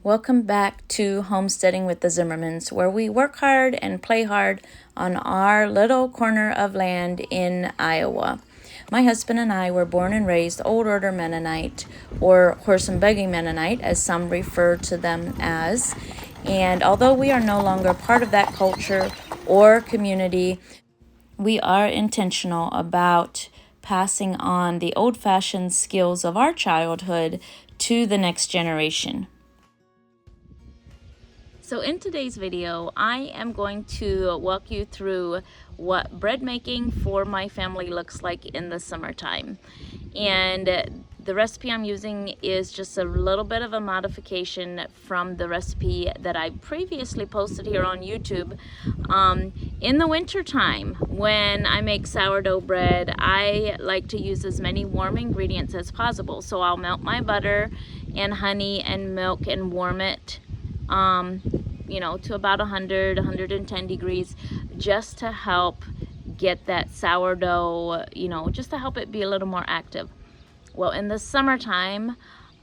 Welcome back to Homesteading with the Zimmermans, where we work hard and play hard on our little corner of land in Iowa. My husband and I were born and raised Old Order Mennonite, or horse and buggy Mennonite, as some refer to them as. And although we are no longer part of that culture or community, we are intentional about passing on the old-fashioned skills of our childhood to the next generation. So in today's video, I am going to walk you through what bread making for my family looks like in the summertime. And the recipe I'm using is just a little bit of a modification from the recipe that I previously posted here on YouTube. In the winter time, when I make sourdough bread, I like to use as many warm ingredients as possible. So I'll melt my butter and honey and milk and warm it to about 110 degrees, just to help get that sourdough, just to help it be a little more active. Well, in the summertime,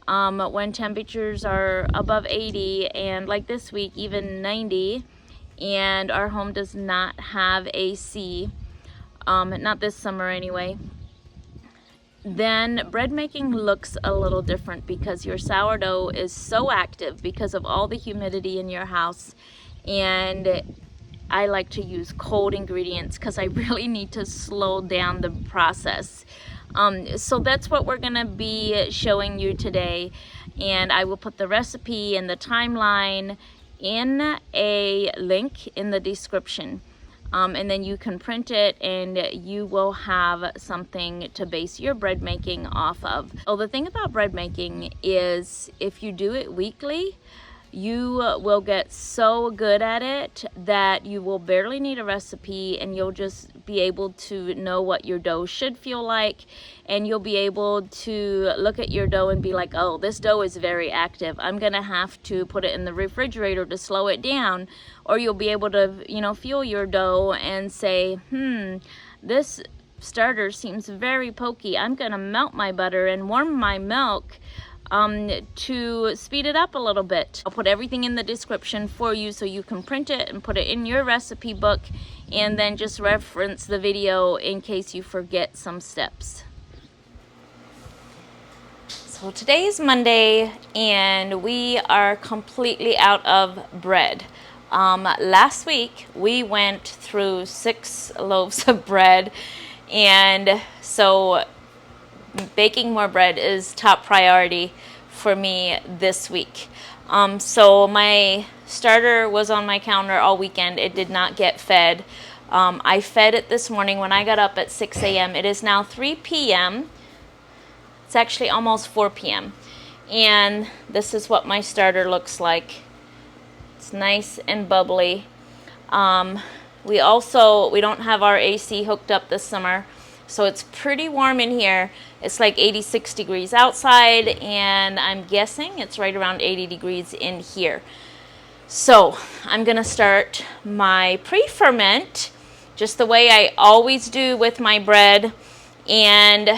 when temperatures are above 80 and like this week even 90, and our home does not have AC, not this summer anyway, then bread making looks a little different because your sourdough is so active because of all the humidity in your house. And I like to use cold ingredients because I really need to slow down the process. So that's what we're gonna be showing you today, and I will put the recipe and the timeline in a link in the description. And then you can print it and you will have something to base your bread making off of. Oh, the thing about bread making is if you do it weekly, you will get so good at it that you will barely need a recipe, and you'll just be able to know what your dough should feel like, and you'll be able to look at your dough and be like, oh, this dough is very active. I'm gonna have to put it in the refrigerator to slow it down. Or you'll be able to, feel your dough and say, this starter seems very pokey. I'm gonna melt my butter and warm my milk to speed it up a little bit. I'll put everything in the description for you so you can print it and put it in your recipe book, and then just reference the video in case you forget some steps. So today is Monday and we are completely out of bread. Last week we went through 6 loaves of bread, and so baking more bread is top priority for me this week. So my starter was on my counter all weekend. It did not get fed. I fed it this morning when I got up at 6 a.m. It is now 3 p.m. It's actually almost 4 p.m. And this is what my starter looks like. It's nice and bubbly. We don't have our AC hooked up this summer, so it's pretty warm in here. It's like 86 degrees outside, and I'm guessing it's right around 80 degrees in here. So I'm gonna start my pre-ferment just the way I always do with my bread, and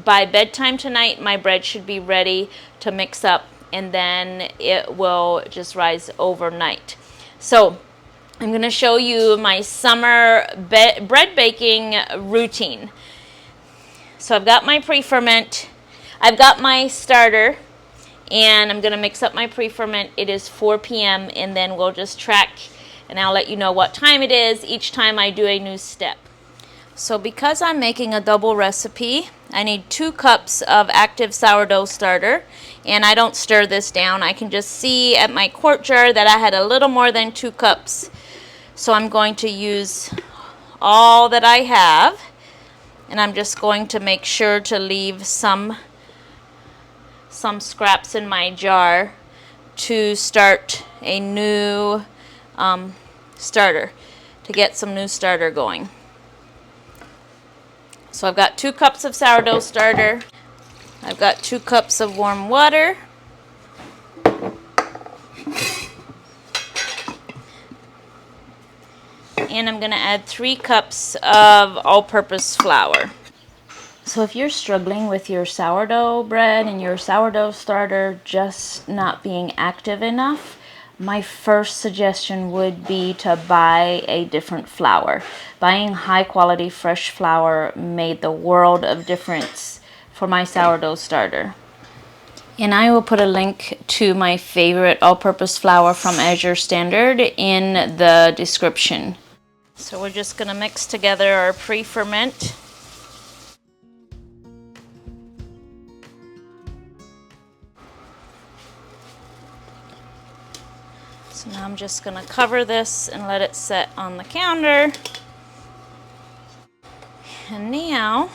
by bedtime tonight my bread should be ready to mix up, and then it will just rise overnight. So I'm going to show you my summer bread baking routine. So I've got my pre-ferment, I've got my starter, and I'm going to mix up my pre-ferment. It is 4 p.m. and then we'll just track, and I'll let you know what time it is each time I do a new step. So because I'm making a double recipe, I need 2 cups of active sourdough starter, and I don't stir this down. I can just see at my quart jar that I had a little more than 2 cups. So I'm going to use all that I have, and I'm just going to make sure to leave some scraps in my jar to start a new starter, to get some new starter going. So I've got 2 cups of sourdough starter. I've got 2 cups of warm water. And I'm going to add 3 cups of all-purpose flour. So if you're struggling with your sourdough bread and your sourdough starter just not being active enough, my first suggestion would be to buy a different flour. Buying high quality fresh flour made the world of difference for my sourdough starter. And I will put a link to my favorite all-purpose flour from Azure Standard in the description. So we're just going to mix together our pre-ferment. So now I'm just going to cover this and let it set on the counter. And now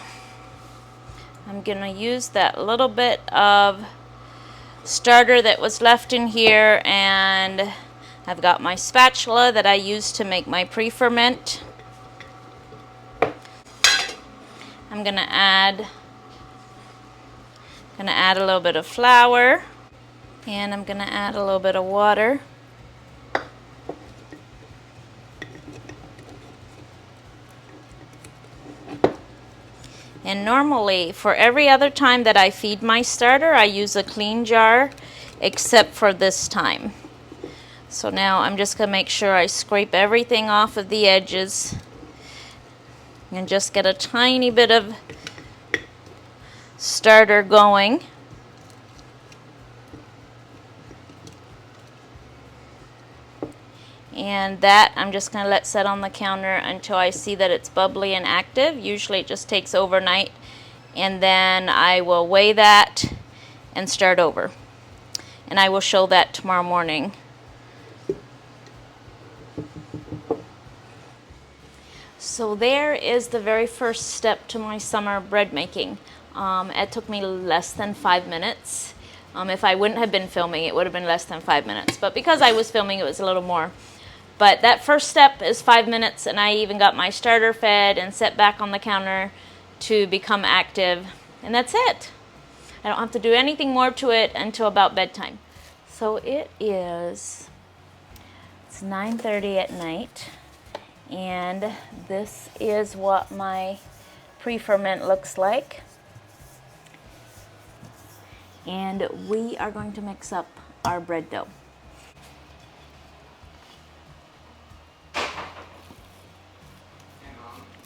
I'm going to use that little bit of starter that was left in here, and I've got my spatula that I used to make my pre-ferment. I'm going to add a little bit of flour, and I'm going to add a little bit of water. And normally, for every other time that I feed my starter, I use a clean jar, except for this time. So now I'm just going to make sure I scrape everything off of the edges and just get a tiny bit of starter going. And that I'm just going to let set on the counter until I see that it's bubbly and active. Usually it just takes overnight, and then I will weigh that and start over. And I will show that tomorrow morning. So there is the very first step to my summer bread making. It took me less than 5 minutes. If I wouldn't have been filming, it would have been less than 5 minutes. But because I was filming, it was a little more. But that first step is 5 minutes, and I even got my starter fed and set back on the counter to become active. And that's it. I don't have to do anything more to it until about bedtime. So it's 9:30 at night, and this is what my pre-ferment looks like. And we are going to mix up our bread dough.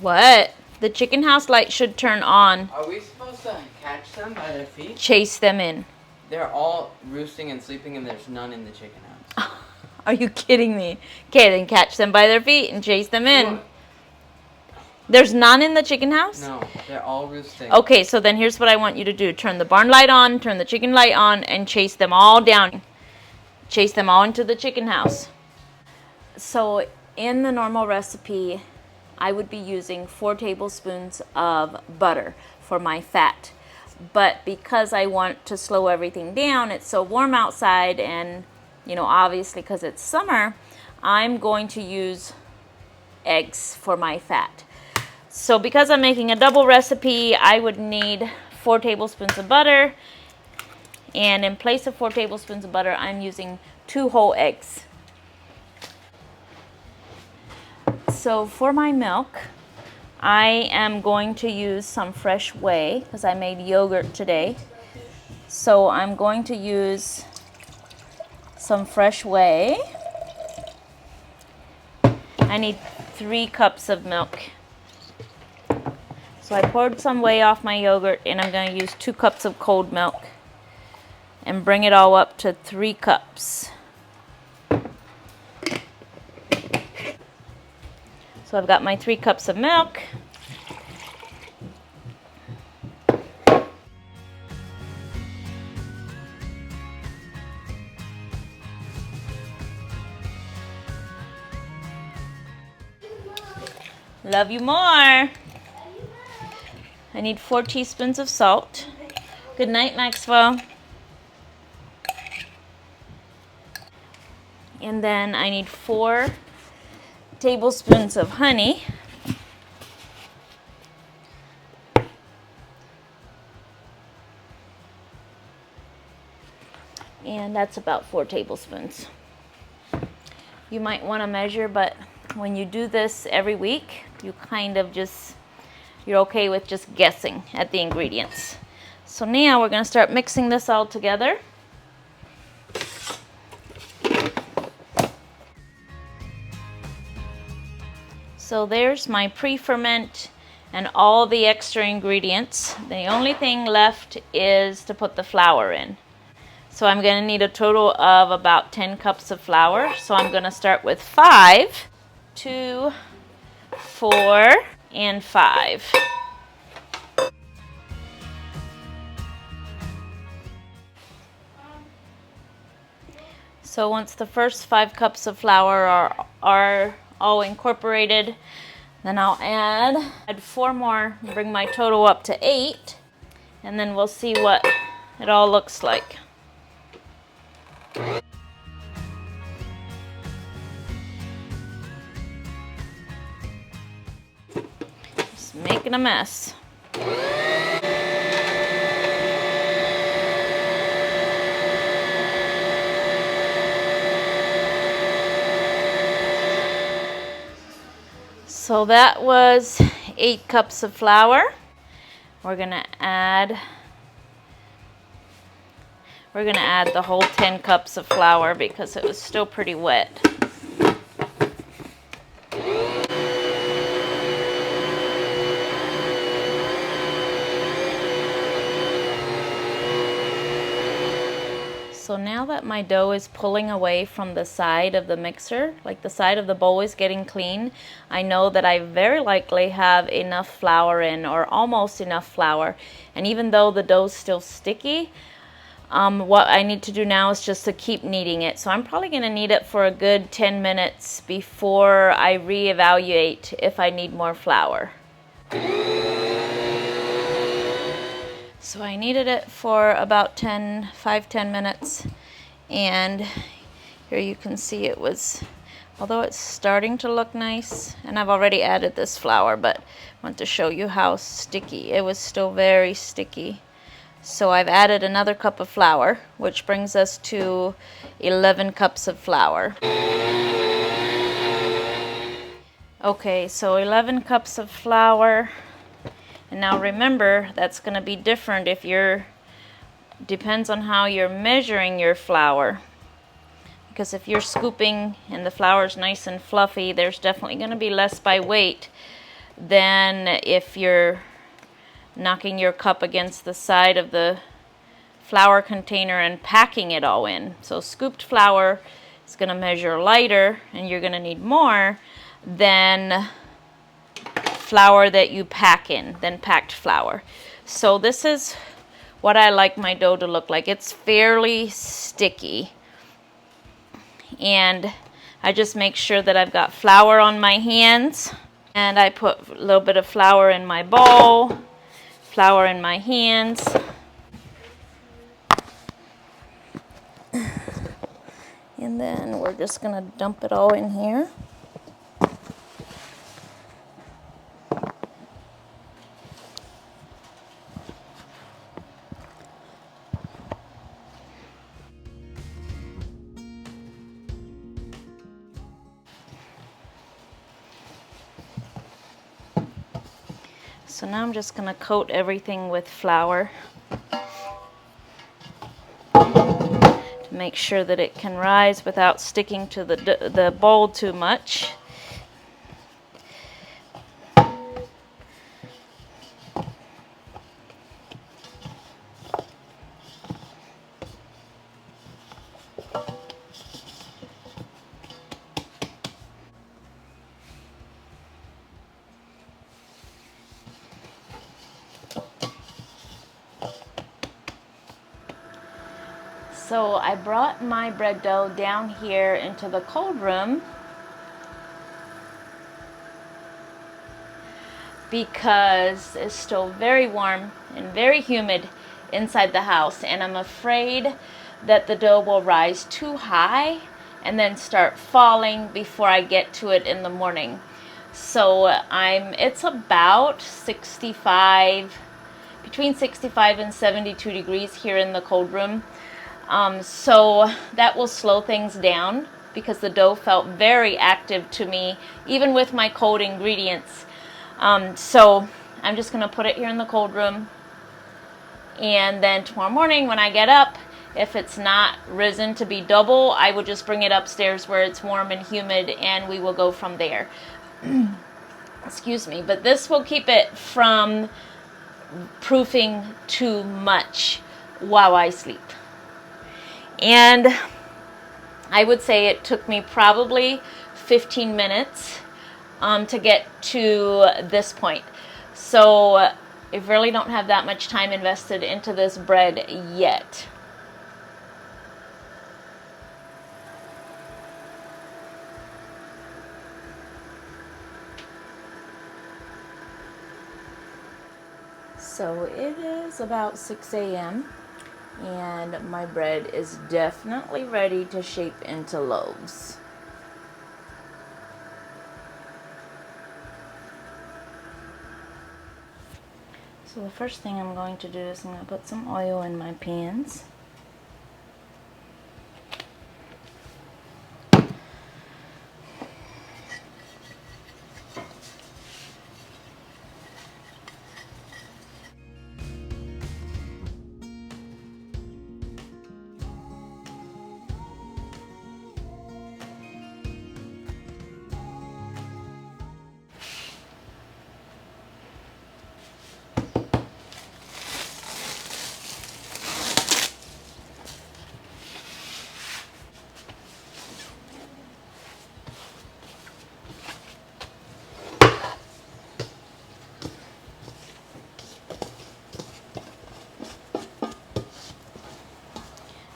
What? The chicken house light should turn on. Are we supposed to catch them by their feet? Chase them in. They're all roosting and sleeping, and there's none in the chicken house. Are you kidding me? Okay, then catch them by their feet and chase them in. What? There's none in the chicken house? No, they're all roosting. Okay, so then here's what I want you to do. Turn the barn light on, turn the chicken light on, and chase them all down. Chase them all into the chicken house. So in the normal recipe, I would be using 4 tablespoons of butter for my fat. But because I want to slow everything down, it's so warm outside, and obviously because it's summer, I'm going to use eggs for my fat. So because I'm making a double recipe, I would need 4 tablespoons of butter, and in place of 4 tablespoons of butter, I'm using 2 whole eggs. So for my milk, I am going to use some fresh whey because I made yogurt today. So I'm going to use some fresh whey. I need 3 cups of milk. So I poured some whey off my yogurt, and I'm going to use 2 cups of cold milk and bring it all up to 3 cups. So I've got my 3 cups of milk. Love you more. I need 4 teaspoons of salt. Good night, Maxwell. And then I need 4 tablespoons of honey. And that's about 4 tablespoons. You might want to measure, but when you do this every week, you kind of just, you're okay with just guessing at the ingredients. So now we're going to start mixing this all together. So there's my pre-ferment and all the extra ingredients. The only thing left is to put the flour in. So I'm going to need a total of about 10 cups of flour. So I'm going to start with 5, 2, 4, and 5. So once the first 5 cups of flour are all incorporated, then I'll add 4 more, bring my total up to 8, and then we'll see what it all looks like. Just making a mess. So that was 8 cups of flour. We're gonna add the whole 10 cups of flour because it was still pretty wet. So now that my dough is pulling away from the side of the mixer, like the side of the bowl is getting clean, I know that I very likely have enough flour in, or almost enough flour. And even though the dough's still sticky, what I need to do now is just to keep kneading it. So I'm probably going to knead it for a good 10 minutes before I reevaluate if I need more flour. So I kneaded it for about 5-10 minutes, and here you can see it was, although it's starting to look nice, and I've already added this flour, but I want to show you how sticky. It was still very sticky. So I've added another cup of flour, which brings us to 11 cups of flour. Okay, so 11 cups of flour. And now remember, that's going to be different if depends on how you're measuring your flour. Because if you're scooping and the flour is nice and fluffy, there's definitely going to be less by weight than if you're knocking your cup against the side of the flour container and packing it all in. So scooped flour is going to measure lighter, and you're going to need more than flour that you pack in, than packed flour. So this is what I like my dough to look like. It's fairly sticky, and I just make sure that I've got flour on my hands, and I put a little bit of flour in my bowl, flour in my hands, and then we're just gonna dump it all in here. So now I'm just going to coat everything with flour to make sure that it can rise without sticking to the bowl too much. So I brought my bread dough down here into the cold room because it's still very warm and very humid inside the house, and I'm afraid that the dough will rise too high and then start falling before I get to it in the morning. So it's about 65, between 65 and 72 degrees here in the cold room. So that will slow things down because the dough felt very active to me, even with my cold ingredients. So I'm just going to put it here in the cold room. And then tomorrow morning when I get up, if it's not risen to be double, I will just bring it upstairs where it's warm and humid, and we will go from there. Excuse me. But this will keep it from proofing too much while I sleep. And I would say it took me probably 15 minutes to get to this point. So I really don't have that much time invested into this bread yet. So it is about 6 a.m. and my bread is definitely ready to shape into loaves. So the first thing I'm going to do is I'm going to put some oil in my pans.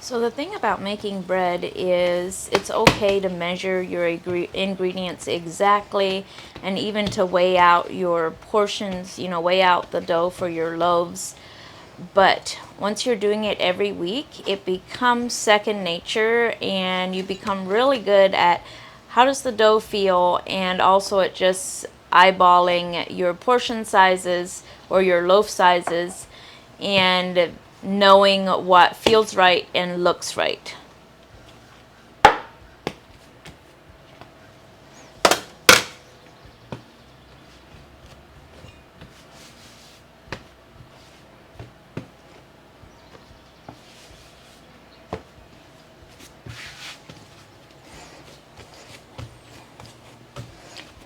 So the thing about making bread is it's okay to measure your ingredients exactly, and even to weigh out your portions, weigh out the dough for your loaves. But once you're doing it every week, it becomes second nature, and you become really good at how does the dough feel, and also at just eyeballing your portion sizes or your loaf sizes and knowing what feels right and looks right.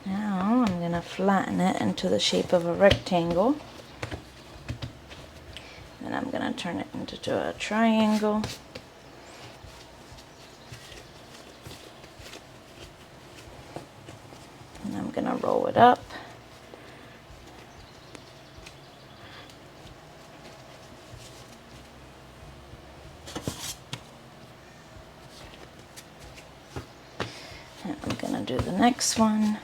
Now I'm going to flatten it into the shape of a rectangle. Then I'm going to turn it into a triangle. And I'm going to roll it up. And I'm going to do the next one.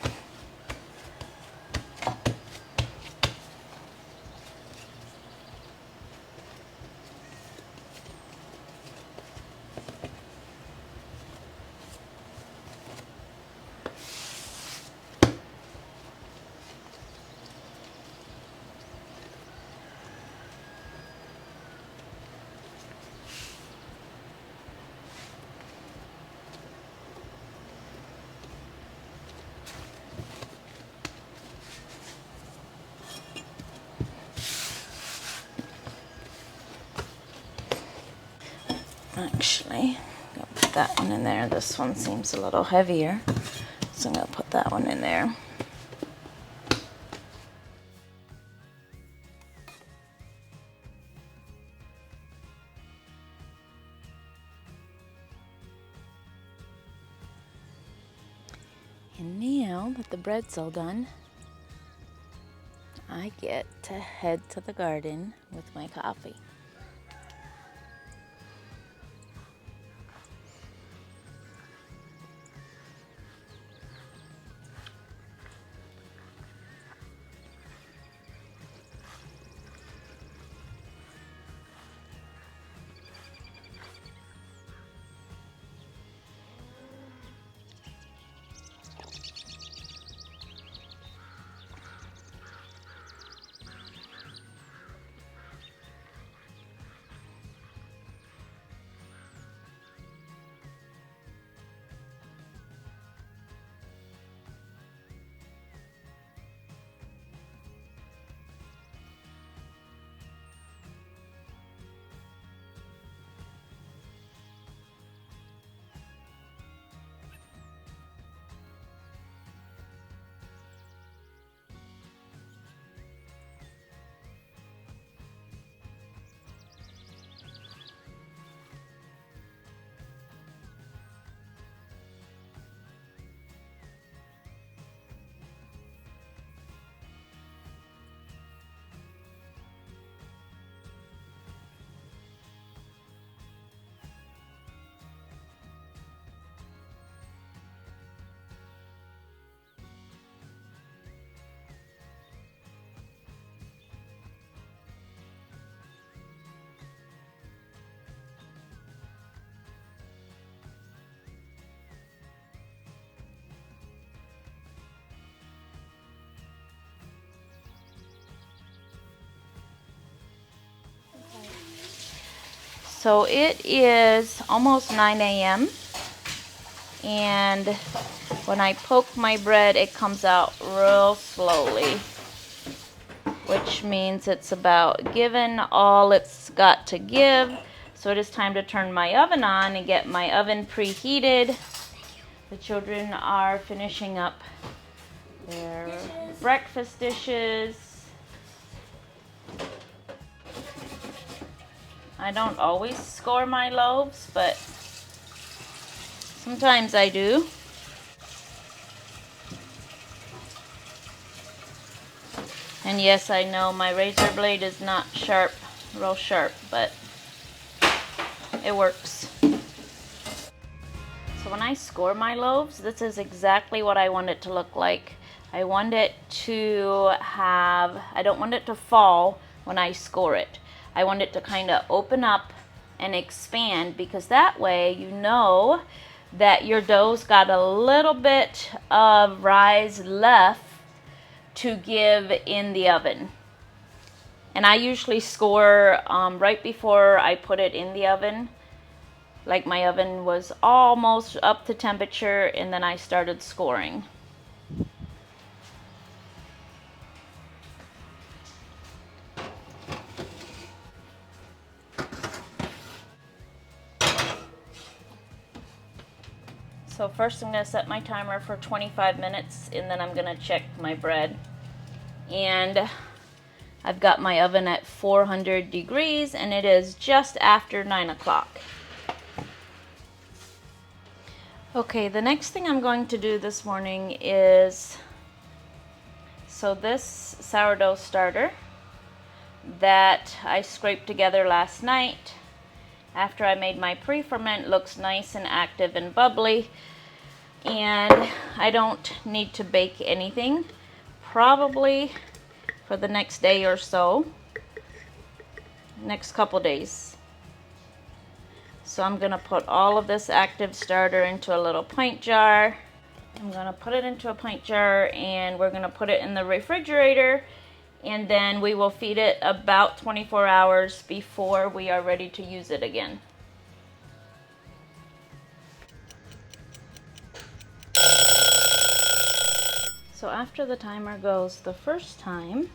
Actually, I'm going to put that one in there. This one seems a little heavier, so I'm going to put that one in there. And now that the bread's all done, I get to head to the garden with my coffee. So it is almost 9 a.m. and when I poke my bread, it comes out real slowly, which means it's about giving all it's got to give. So it is time to turn my oven on and get my oven preheated. The children are finishing up their breakfast dishes. I don't always score my loaves, but sometimes I do. And yes, I know my razor blade is not sharp, real sharp, but it works. So when I score my loaves, this is exactly what I want it to look like. I want it to have, I don't want it to fall when I score it. I want it to kind of open up and expand, because that way you know that your dough's got a little bit of rise left to give in the oven. And I usually score right before I put it in the oven. Like my oven was almost up to temperature, and then I started scoring. So first I'm going to set my timer for 25 minutes, and then I'm going to check my bread. And I've got my oven at 400 degrees, and it is just after 9 o'clock. Okay, the next thing I'm going to do this morning is, so this sourdough starter that I scraped together last night after I made my pre-ferment looks nice and active and bubbly, and I don't need to bake anything probably for the next day or so, next couple days. So I'm gonna put all of this active starter into a little pint jar. I'm gonna put it into a pint jar, and we're gonna put it in the refrigerator, and then we will feed it about 24 hours before we are ready to use it again. So after the timer goes the first time,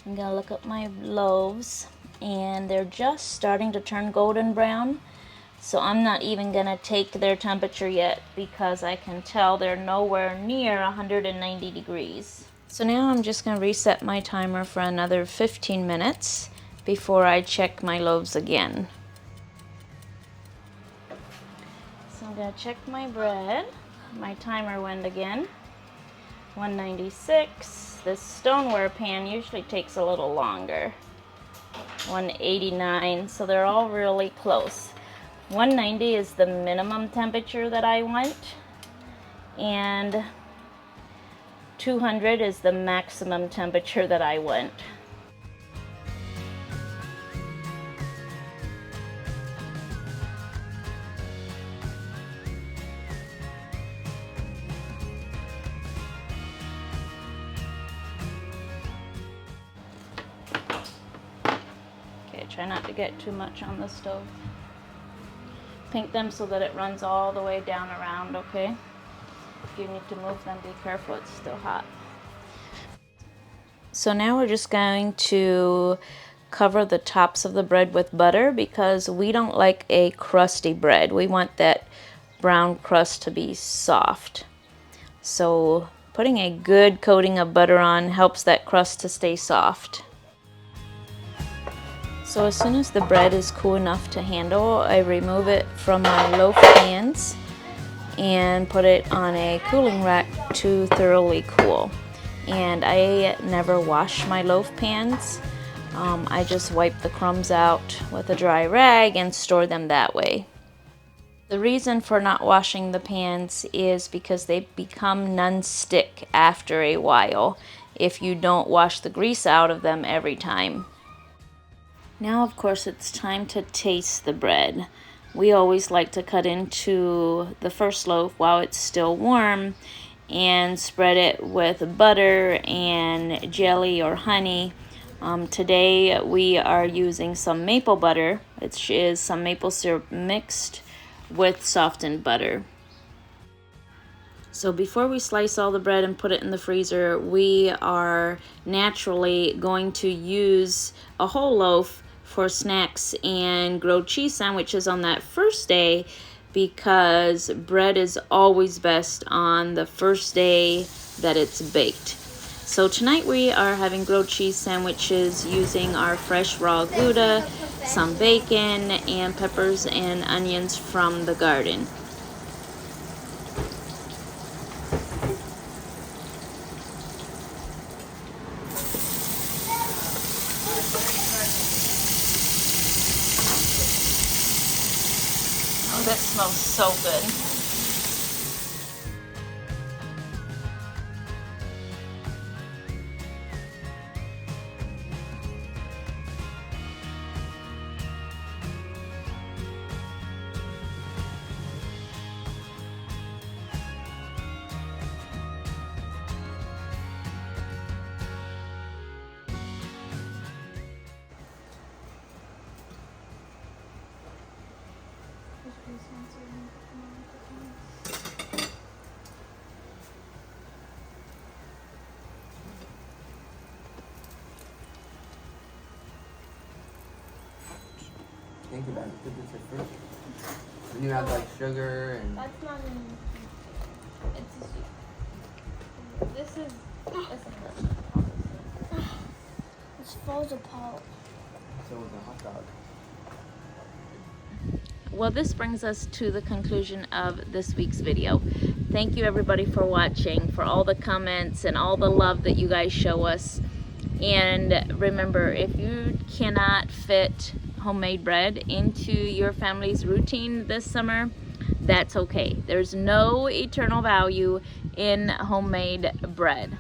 I'm gonna look at my loaves, and they're just starting to turn golden brown. So I'm not even gonna take their temperature yet, because I can tell they're nowhere near 190 degrees. So now I'm just gonna reset my timer for another 15 minutes before I check my loaves again. So I'm gonna check my bread. My timer went again. 196. This stoneware pan usually takes a little longer. 189, so they're all really close. 190 is the minimum temperature that I want, and 200 is the maximum temperature that I want. Okay, try not to get too much on the stove. Pink them so that it runs all the way down around, okay? If you need to move them, be careful, it's still hot. So now we're just going to cover the tops of the bread with butter, because we don't like a crusty bread. We want that brown crust to be soft. So putting a good coating of butter on helps that crust to stay soft. So as soon as the bread is cool enough to handle, I remove it from my loaf pans and put it on a cooling rack to thoroughly cool. And I never wash my loaf pans. I just wipe the crumbs out with a dry rag and store them that way. The reason for not washing the pans is because they become non-stick after a while if you don't wash the grease out of them every time. Now, of course, it's time to taste the bread. We always like to cut into the first loaf while it's still warm and spread it with butter and jelly or honey Today we are using some maple butter, which is some maple syrup mixed with softened butter. So before we slice all the bread and put it in the freezer, we are naturally going to use a whole loaf for snacks and grilled cheese sandwiches on that first day, because bread is always best on the first day that it's baked. So tonight we are having grilled cheese sandwiches using our fresh raw Gouda, some bacon, and peppers and onions from the garden. Oh, that smells so good. Think about it. Put this at first. When you add like sugar and. That's not in. It's a, this is. This falls apart. So is a hot dog. Well, this brings us to the conclusion of this week's video. Thank you everybody for watching, for all the comments and all the love that you guys show us. And remember, if you cannot fit homemade bread into your family's routine this summer, that's okay. There's no eternal value in homemade bread.